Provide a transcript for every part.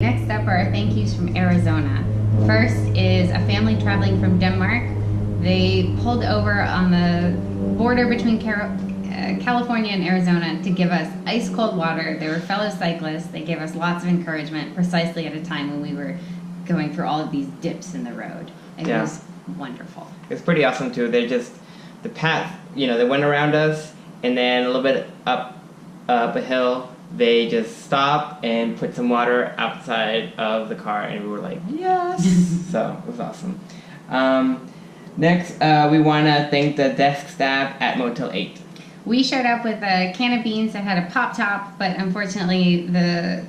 Next up are our thank yous from Arizona. First is a family traveling from Denmark. They pulled over on the border between California and Arizona to give us ice cold water. They were fellow cyclists. They gave us lots of encouragement precisely at a time when we were going through all of these dips in the road. It was wonderful. It's pretty awesome too. They just, the path, they went around us, and then a little bit up a hill, they just stopped and put some water outside of the car, and we were like, yes! So it was awesome. Next, we want to thank the desk staff at Motel 8. We showed up with a can of beans that had a pop top, but unfortunately the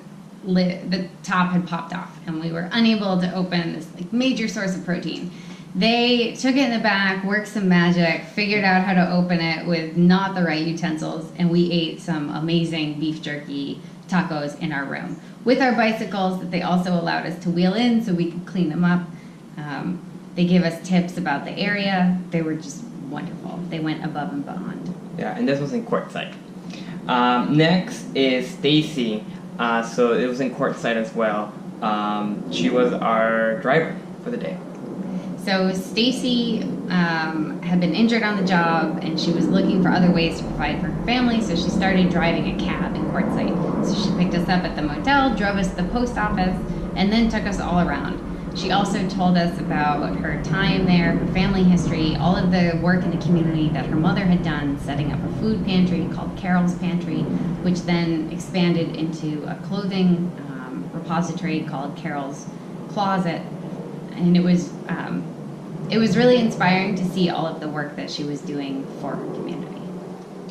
top had popped off, and we were unable to open this major source of protein. They took it in the back, worked some magic, figured out how to open it with not the right utensils, and we ate some amazing beef jerky tacos in our room with our bicycles that they also allowed us to wheel in so we could clean them up. They gave us tips about the area. They were just wonderful. They went above and beyond. Yeah, and this was in Quartzsite. Next is Stacy. So it was in Quartzsite as well. She was our driver for the day. So Stacy had been injured on the job, and she was looking for other ways to provide for her family, so she started driving a cab in Quartzsite. So she picked us up at the motel, drove us to the post office, and then took us all around. She also told us about her time there, her family history, all of the work in the community that her mother had done, setting up a food pantry called Carol's Pantry, which then expanded into a clothing repository called Carol's Closet. And it was really inspiring to see all of the work that she was doing for her community.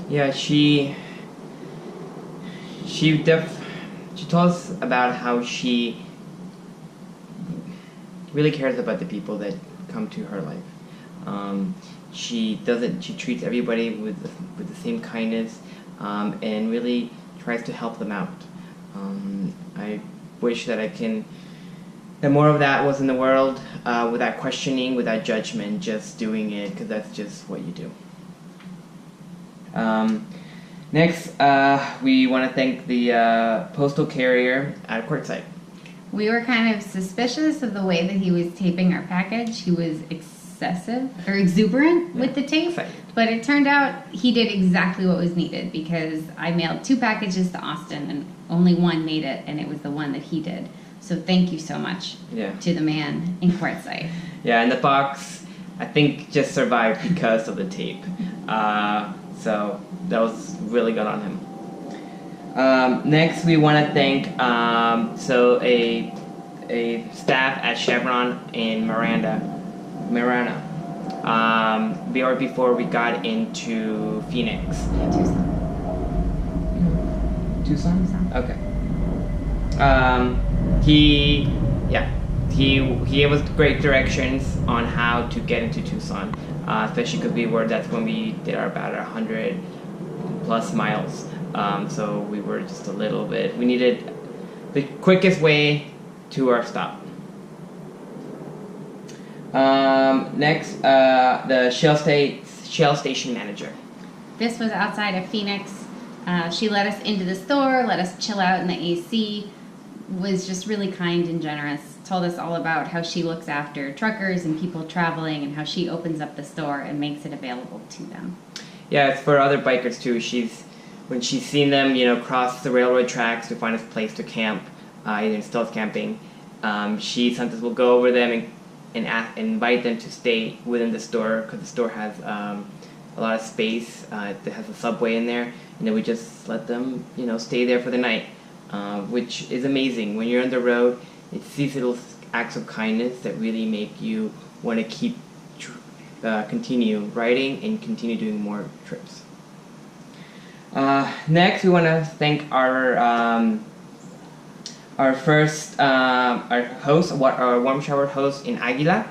Yeah, she told us about how she really cares about the people that come to her life. She treats everybody with the same kindness, and really tries to help them out. I wish that more of that was in the world, without questioning, without judgment, just doing it because that's just what you do. Next, we want to thank the postal carrier at Quartzsite. We were kind of suspicious of the way that he was taping our package. He was exuberant with the tape, but it turned out he did exactly what was needed, because I mailed 2 packages to Austin and only one made it, and it was the one that he did. So thank you so much to the man in Quartzsite. Yeah, and the box, I think, just survived because of the tape. So that was really good on him. Next, we want to thank a staff at Chevron in Marana. Before we got into Phoenix. Tucson? Okay. He gave us great directions on how to get into Tucson, especially because that's when we did about 100 plus miles. So we were just a little bit. We needed the quickest way to our stop. Next, the Shell station manager. This was outside of Phoenix. She let us into the store, let us chill out in the AC, was just really kind and generous, told us all about how she looks after truckers and people traveling and how she opens up the store and makes it available to them. Yeah, it's for other bikers too. When she's seen them, cross the railroad tracks to find a place to camp, either in stealth camping, she sometimes will go over them and invite them to stay within the store, because the store has a lot of space. It has a subway in there, and then we just let them, stay there for the night, which is amazing. When you're on the road, it's these little acts of kindness that really make you want to continue riding and continue doing more trips. Next, we want to thank our warm shower host in Aguila.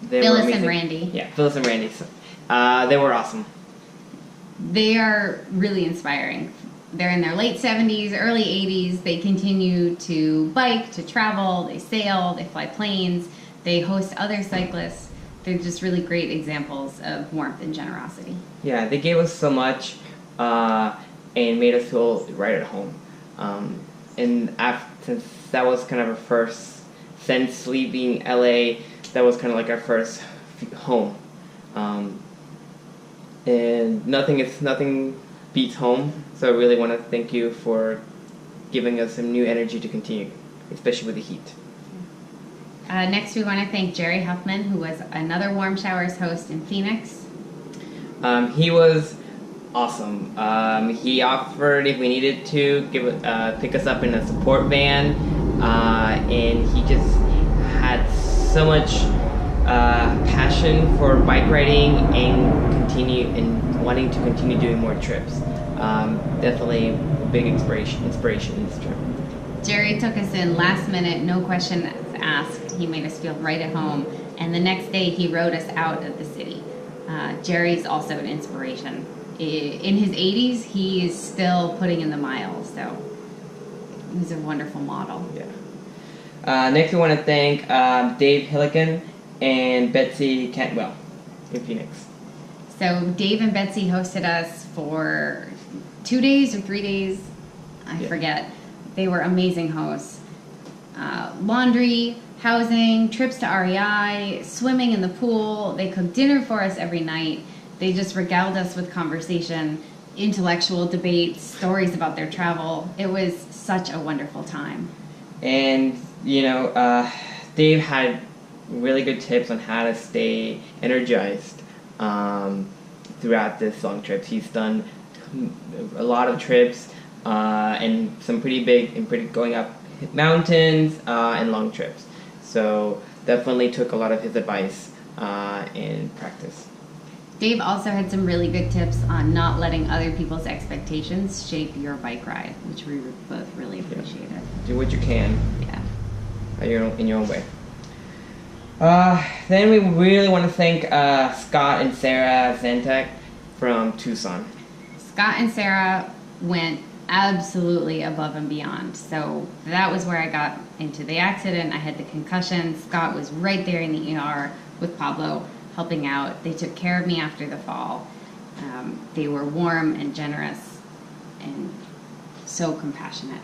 Phyllis and Randy. Yeah, Phyllis and Randy. They were awesome. They are really inspiring. They're in their late 70s, early 80s. They continue to bike, to travel, they sail, they fly planes, they host other cyclists. They're just really great examples of warmth and generosity. Yeah, they gave us so much. and made us feel right at home. And since that was kind of our first, since leaving LA, that was kind of like our first home. And nothing beats home. So I really want to thank you for giving us some new energy to continue, especially with the heat. Next, we want to thank Jerry Huffman, who was another Warm Showers host in Phoenix. He was awesome. He offered, if we needed to, pick us up in a support van, and he just had so much passion for bike riding and wanting to continue doing more trips. Definitely a big inspiration in this trip. Jerry took us in last minute, no questions asked. He made us feel right at home, and the next day he rode us out of the city. Jerry's also an inspiration. In his 80s, he is still putting in the miles, so he's a wonderful model. Yeah. Next, we want to thank Dave Hilliken and Betsy Cantwell in Phoenix. So Dave and Betsy hosted us for 2 days or 3 days, I forget. They were amazing hosts. Laundry, housing, trips to REI, swimming in the pool. They cooked dinner for us every night. They just regaled us with conversation, intellectual debates, stories about their travel. It was such a wonderful time. And, Dave had really good tips on how to stay energized throughout this long trip. He's done a lot of trips and some pretty big and going up mountains and long trips. So definitely took a lot of his advice in practice. Dave also had some really good tips on not letting other people's expectations shape your bike ride, which we both really appreciated. Do what you can. Yeah. In your own way. Then we really want to thank Scott and Sarah Zantek from Tucson. Scott and Sarah went absolutely above and beyond. So that was where I got into the accident. I had the concussion. Scott was right there in the ER with Pablo, helping out. They took care of me after the fall. They were warm and generous and so compassionate.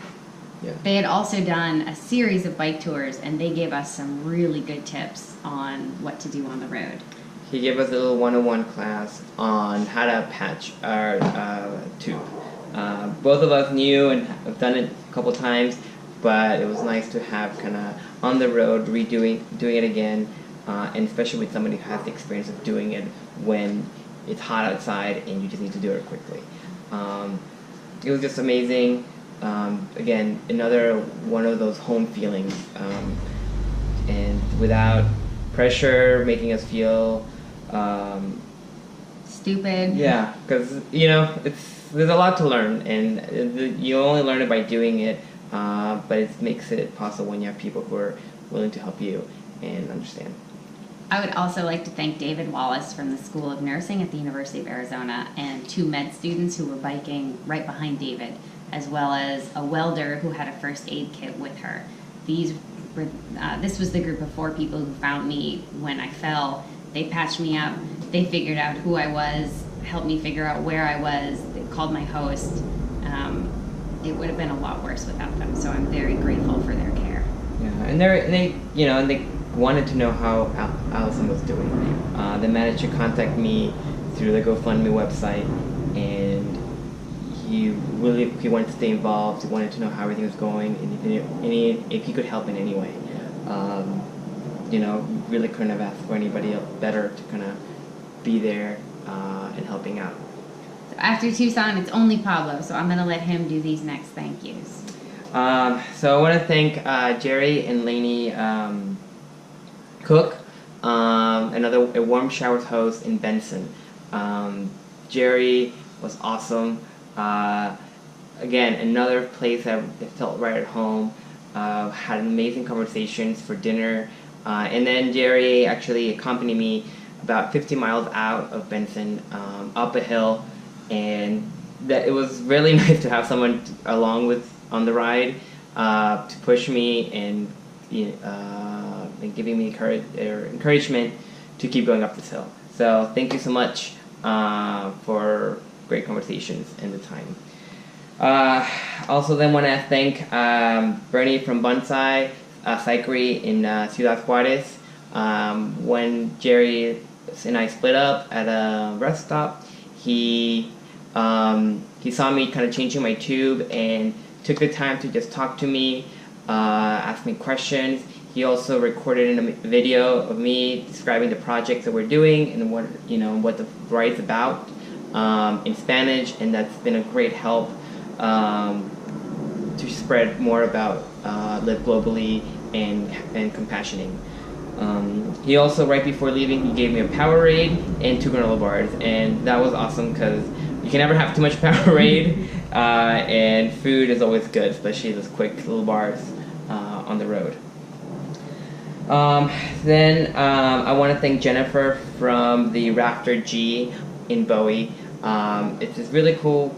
Yeah. They had also done a series of bike tours, and they gave us some really good tips on what to do on the road. He gave us a little one-on-one class on how to patch our tube. Both of us knew and have done it a couple times, but it was nice to have kind of on the road doing it again, and especially with somebody who has the experience of doing it when it's hot outside and you just need to do it quickly. It was just amazing. Again, another one of those home feelings, and without pressure making us feel stupid. Yeah, because there's a lot to learn, and you only learn it by doing it, but it makes it possible when you have people who are willing to help you and understand. I would also like to thank David Wallace from the School of Nursing at the University of Arizona and 2 med students who were biking right behind David, as well as a welder who had a first aid kit with her. This was the group of 4 people who found me when I fell. They patched me up. They figured out who I was, helped me figure out where I was. They called my host. It would have been a lot worse without them, so I'm very grateful for their care. Yeah, and they wanted to know how Allison was doing. They managed to contact me through the GoFundMe website, and he wanted to stay involved. He wanted to know how everything was going, and if he could help in any way. Really couldn't have asked for anybody else better to kind of be there and helping out. So after Tucson, it's only Pablo, so I'm going to let him do these next thank yous. So I want to thank Jerry and Lainey Cook, a Warm Showers host in Benson. Jerry was awesome. Again, another place that felt right at home. Had amazing conversations for dinner. And then Jerry actually accompanied me about 50 miles out of Benson, up a hill, and that it was really nice to have someone along with on the ride to push me and giving me encouragement to keep going up this hill. So thank you so much for great conversations and the time. Also, then want to thank Bernie from Bonsai Cyclery in Ciudad Juarez. When Jerry and I split up at a rest stop, he saw me kind of changing my tube and took the time to just talk to me, ask me questions. He also recorded a video of me describing the project that we're doing and what the ride's about in Spanish, and that's been a great help to spread more about live globally and compassioning. He also, right before leaving, he gave me a Powerade and 2 granola bars, and that was awesome because you can never have too much Powerade, and food is always good, especially those quick little bars on the road. Then I want to thank Jennifer from the Raptor G in Bowie. It's this really cool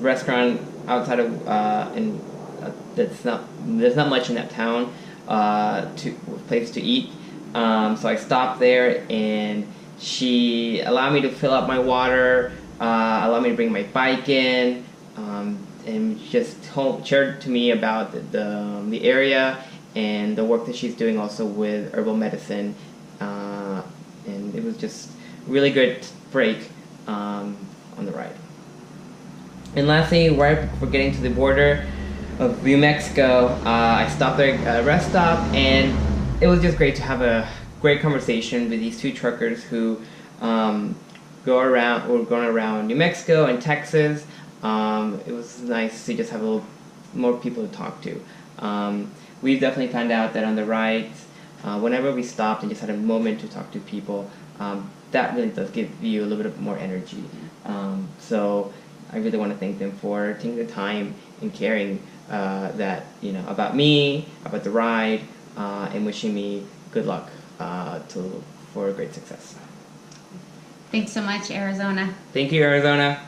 restaurant outside of there's not much in that town place to eat. So I stopped there, and she allowed me to fill up my water, allowed me to bring my bike in, and just shared to me about the area and the work that she's doing also with herbal medicine, and it was just really good break on the ride. And lastly, right before getting to the border of New Mexico, I stopped there at a rest stop, and it was just great to have a great conversation with these 2 truckers who going around New Mexico and Texas. It was nice to just have a little more people to talk to. We've definitely found out that on the rides, whenever we stopped and just had a moment to talk to people, that really does give you a little bit more energy. So I really want to thank them for taking the time and caring that about me, about the ride, and wishing me good luck for great success. Thanks so much, Arizona. Thank you, Arizona.